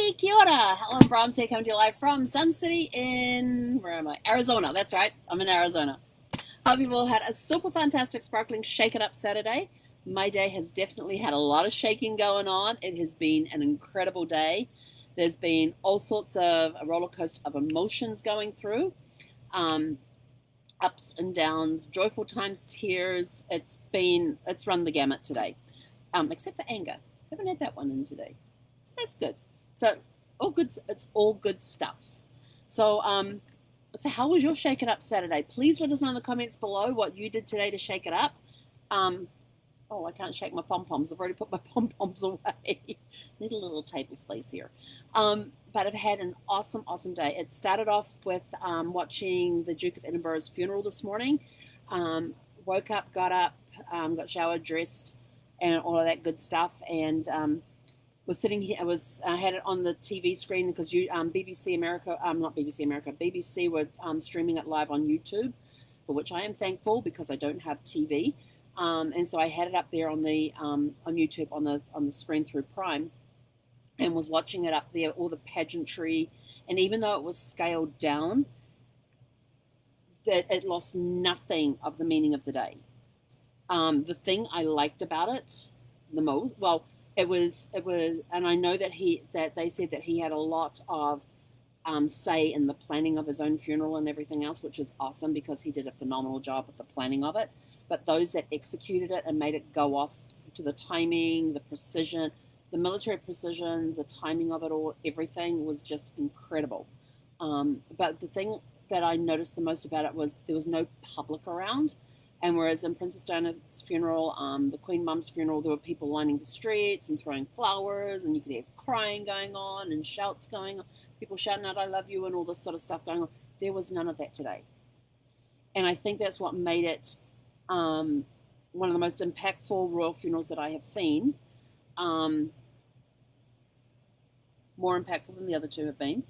Hey, kia ora. Helen Brahms here, coming to you live from Sun City in, where am I? Arizona. That's right. I'm in Arizona. Hope you've all had a super fantastic, sparkling, shake it up Saturday. My day has definitely had a lot of shaking going on. It has been an incredible day. There's been all sorts of a roller coaster of emotions going through, um, ups and downs, joyful times, tears. It's run the gamut today, except for anger. Haven't had that one in today, so that's good. So all good. It's all good stuff. So so how was your Shake It Up Saturday? Please let us know in the comments below what you did today to shake it up. Um, oh, I can't shake my pom poms. I've already put my pom poms away. Need a little table space here. But I've had an awesome, awesome day. It started off with watching the Duke of Edinburgh's funeral this morning. Woke up, got showered, dressed, and all of that good stuff, and was sitting here. I had it on the TV screen because BBC America, not BBC America, BBC were streaming it live on YouTube, for which I am thankful because I don't have TV, and so I had it up there on YouTube on the screen through Prime, and was watching it up there, all the pageantry, and even though it was scaled down, that it lost nothing of the meaning of the day. The thing I liked about it the most, well, it was, and I know that they said that he had a lot of say in the planning of his own funeral and everything else, which is awesome because he did a phenomenal job with the planning of it. But those that executed it and made it go off to the timing, the precision, the military precision, the timing of it all, everything was just incredible. But the thing that I noticed the most about it was there was no public around. And whereas in Princess Diana's funeral, the Queen Mum's funeral, there were people lining the streets and throwing flowers, and you could hear crying going on and shouts going on, people shouting out, "I love you," and all this sort of stuff going on. There was none of that today. And I think that's what made it one of the most impactful royal funerals that I have seen. More impactful than the other two have been.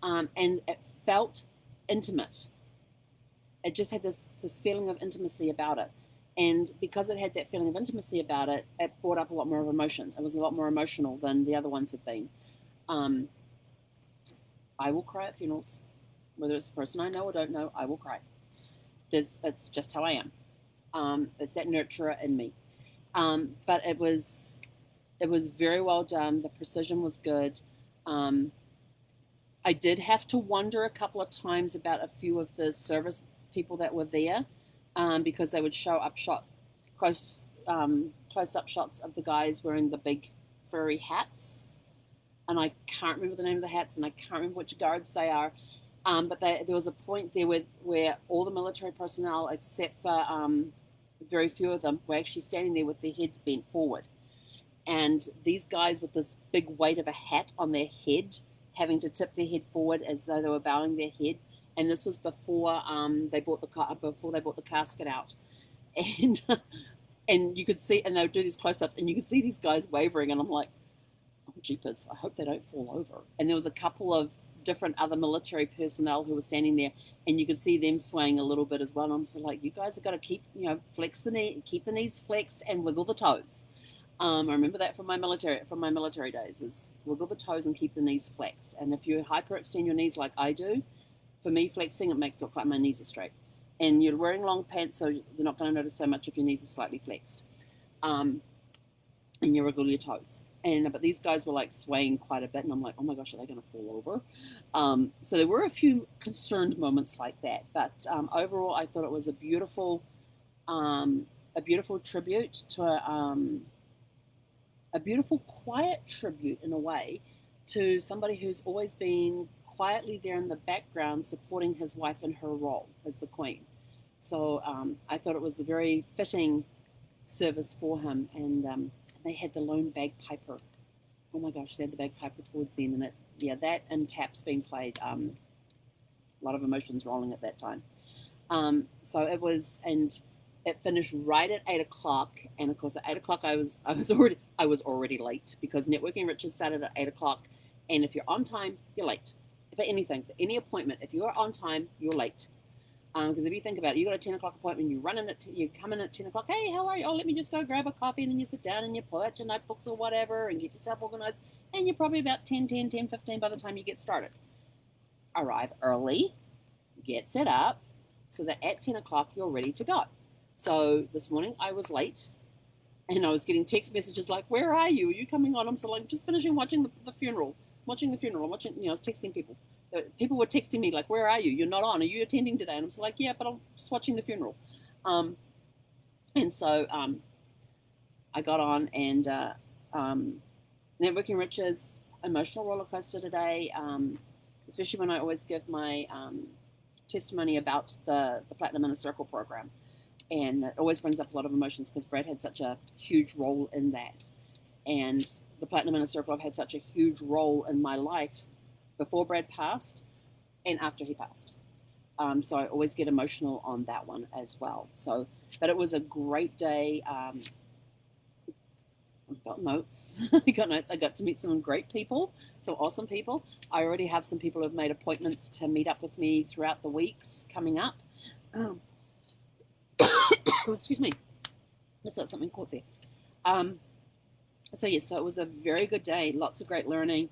And it felt intimate. It just had this feeling of intimacy about it. And because it had that feeling of intimacy about it, it brought up a lot more of emotion. It was a lot more emotional than the other ones have been. I will cry at funerals. Whether it's a person I know or don't know, I will cry. It's just how I am. It's that nurturer in me. But it was very well done. The precision was good. I did have to wonder a couple of times about a few of the service people that were there, because they would show up close up shots of the guys wearing the big furry hats, and I can't remember the name of the hats, and I can't remember which guards they are. But there was a point there where all the military personnel, except for very few of them, were actually standing there with their heads bent forward, and these guys with this big weight of a hat on their head, having to tip their head forward as though they were bowing their head. And this was before they brought the casket out, and and you could see, and they would do these close-ups, and you could see these guys wavering, and I'm like, oh jeepers, I hope they don't fall over. And there was a couple of different other military personnel who were standing there, and you could see them swaying a little bit as well. And I'm so like, you guys have got to keep, flex the knee, keep the knees flexed, and wiggle the toes. I remember that from my military days, is wiggle the toes and keep the knees flexed. And if you hyperextend your knees like I do, for me, flexing, it makes it look like my knees are straight. And you're wearing long pants, so you're not going to notice so much if your knees are slightly flexed. And you wiggle your toes. But these guys were like swaying quite a bit, and I'm like, oh my gosh, are they going to fall over? So there were a few concerned moments like that. But overall, I thought it was a beautiful tribute to a beautiful, quiet tribute in a way to somebody who's always been quietly there in the background supporting his wife in her role as the Queen. So I thought it was a very fitting service for him. And they had the lone bagpiper. Oh my gosh, they had the bagpiper towards the end, and that and taps being played. A lot of emotions rolling at that time. So it was, and it finished right at 8 o'clock, and of course at 8 o'clock I was already late because Networking Riches started at 8 o'clock, and if you're on time, you're late. For anything, for any appointment, if you are on time, you're late. Because if you think about it, you got a 10 o'clock appointment, you come in at 10 o'clock, hey, how are you? Oh, let me just go grab a coffee, and then you sit down and you pull out your notebooks or whatever and get yourself organized, and you're probably about 10:15 by the time you get started. Arrive early, get set up, so that at 10 o'clock you're ready to go. So this morning I was late, and I was getting text messages like, where are you? Are you coming on? I'm so like, just finishing watching the funeral. I was texting people. People were texting me like, where are you? You're not on. Are you attending today? And I'm so like, yeah, but I'm just watching the funeral. And so I got on, and Networking Rich's emotional roller coaster today, especially when I always give my testimony about the Platinum Inner Circle program. And it always brings up a lot of emotions because Brad had such a huge role in that. And the Platinum Inner Circle, I've had such a huge role in my life before Brad passed and after he passed. So I always get emotional on that one as well. So, but it was a great day. I got notes. I got to meet some great people, some awesome people. I already have some people who have made appointments to meet up with me throughout the weeks coming up. Excuse me. Just got something caught there. So it was a very good day. Lots of great learning.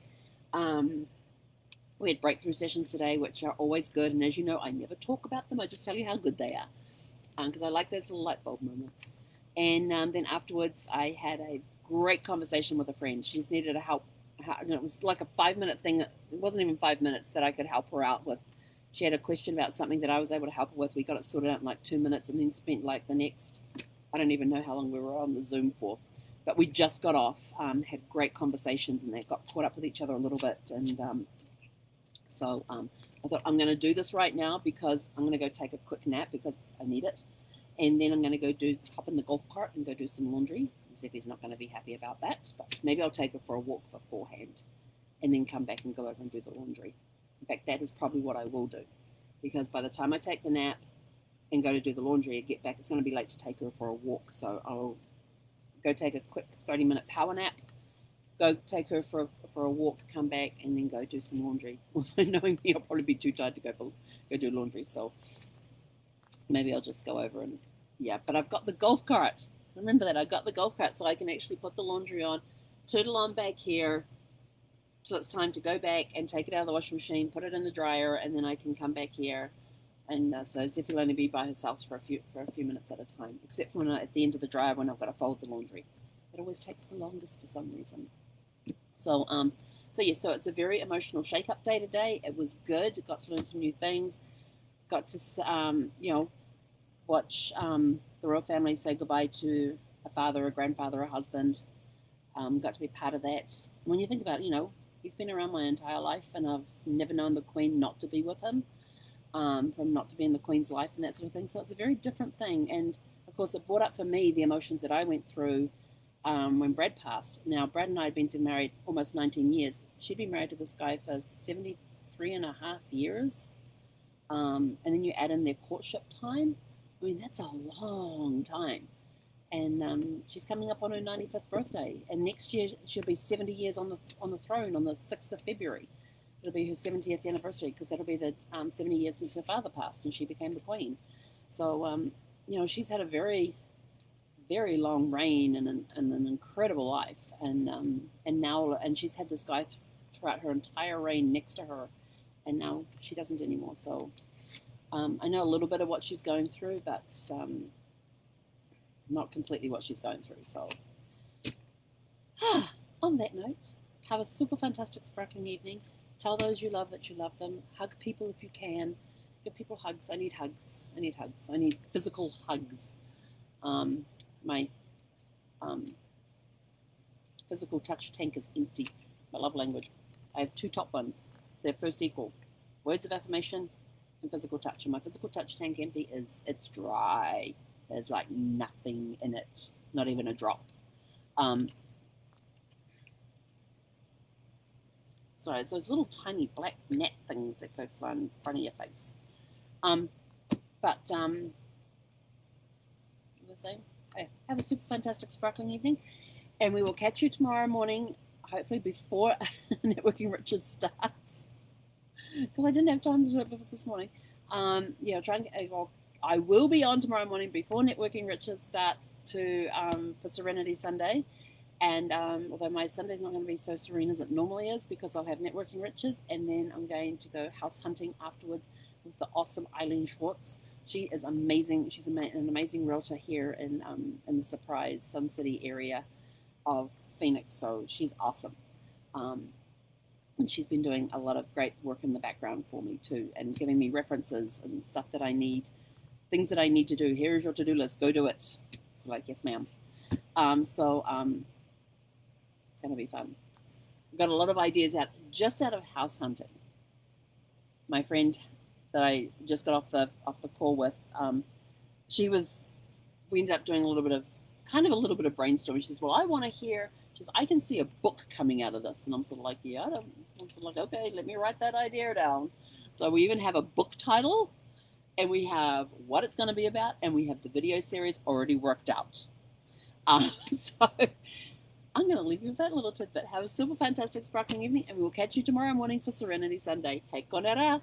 We had breakthrough sessions today, which are always good. And as you know, I never talk about them. I just tell you how good they are, because I like those little light bulb moments. And then afterwards, I had a great conversation with a friend. She just needed help. And it was like a 5-minute thing. It wasn't even 5 minutes that I could help her out with. She had a question about something that I was able to help her with. We got it sorted out in like 2 minutes, and then spent like the next, I don't even know how long we were on the Zoom for. But we just got off, had great conversations, and they got caught up with each other a little bit. And so I thought, I'm going to do this right now because I'm going to go take a quick nap because I need it. And then I'm going to go hop in the golf cart and go do some laundry. Zeffie's not going to be happy about that, but maybe I'll take her for a walk beforehand and then come back and go over and do the laundry. In fact, that is probably what I will do, because by the time I take the nap and go to do the laundry and get back, it's going to be late to take her for a walk. So I'll go take a quick 30-minute power nap, go take her for a walk, come back, and then go do some laundry. Knowing me, I'll probably be too tired to go do laundry. So maybe I'll just go over and, but I've got the golf cart. Remember that, I got the golf cart so I can actually put the laundry on, tootle on back here till it's time to go back and take it out of the washing machine, put it in the dryer, and then I can come back here. And so Zeffie will only be by herself for a few minutes at a time, except for at the end of the dryer when I've got to fold the laundry. It always takes the longest for some reason. So it's a very emotional shake-up day today. It was good. Got to learn some new things. Got to watch the royal family say goodbye to a father, a grandfather, a husband. Got to be part of that. When you think about it, he's been around my entire life, and I've never known the Queen not to be with him, from not to be in the Queen's life and that sort of thing. So it's a very different thing. And, of course, it brought up for me the emotions that I went through when Brad passed. Now, Brad and I had been married almost 19 years. She'd been married to this guy for 73 and a half years. And then you add in their courtship time. I mean, that's a long time. And she's coming up on her 95th birthday. And next year she'll be 70 years on the throne on the 6th of February. It'll be her 70th anniversary, because that'll be the 70 years since her father passed and she became the Queen. So, she's had a very, very long reign and an incredible life. And she's had this guy throughout her entire reign next to her, and now she doesn't anymore. So I know a little bit of what she's going through, but not completely what she's going through. So on that note, have a super fantastic sparkling evening. Tell those you love that you love them. Hug people if you can. Give people hugs. I need hugs. I need physical hugs. My physical touch tank is empty. My love language. I have 2 top ones. They're first equal. Words of affirmation and physical touch. And my physical touch tank empty it's dry. There's like nothing in it. Not even a drop. So it's those little tiny black net things that go fly in front of your face. What was I saying? Okay, have a super fantastic sparkling evening, and we will catch you tomorrow morning, hopefully before Networking Riches starts, because I didn't have time to do it before this morning. Yeah, well, I will be on tomorrow morning before Networking Riches starts for Serenity Sunday. And although my Sunday's not going to be so serene as it normally is because I'll have Networking Riches, and then I'm going to go house hunting afterwards with the awesome Eileen Schwartz. She is amazing. She's an amazing realtor here in the Surprise Sun City area of Phoenix. So she's awesome. And she's been doing a lot of great work in the background for me too, and giving me references and stuff that I need, things that I need to do. Here's your to-do list. Go do it. It's like, yes, ma'am. It's going to be fun. I've got a lot of ideas out of house hunting. My friend that I just got off the call with, we ended up doing a little bit of brainstorming. She says, well, I want to hear, she says, I can see a book coming out of this. And I'm sort of like, yeah, I'm sort of like, okay, let me write that idea down. So we even have a book title, and we have what it's going to be about, and we have the video series already worked out. So I'm going to leave you with that little tidbit. Have a super fantastic sparkling evening, and we will catch you tomorrow morning for Serenity Sunday. Hei konera!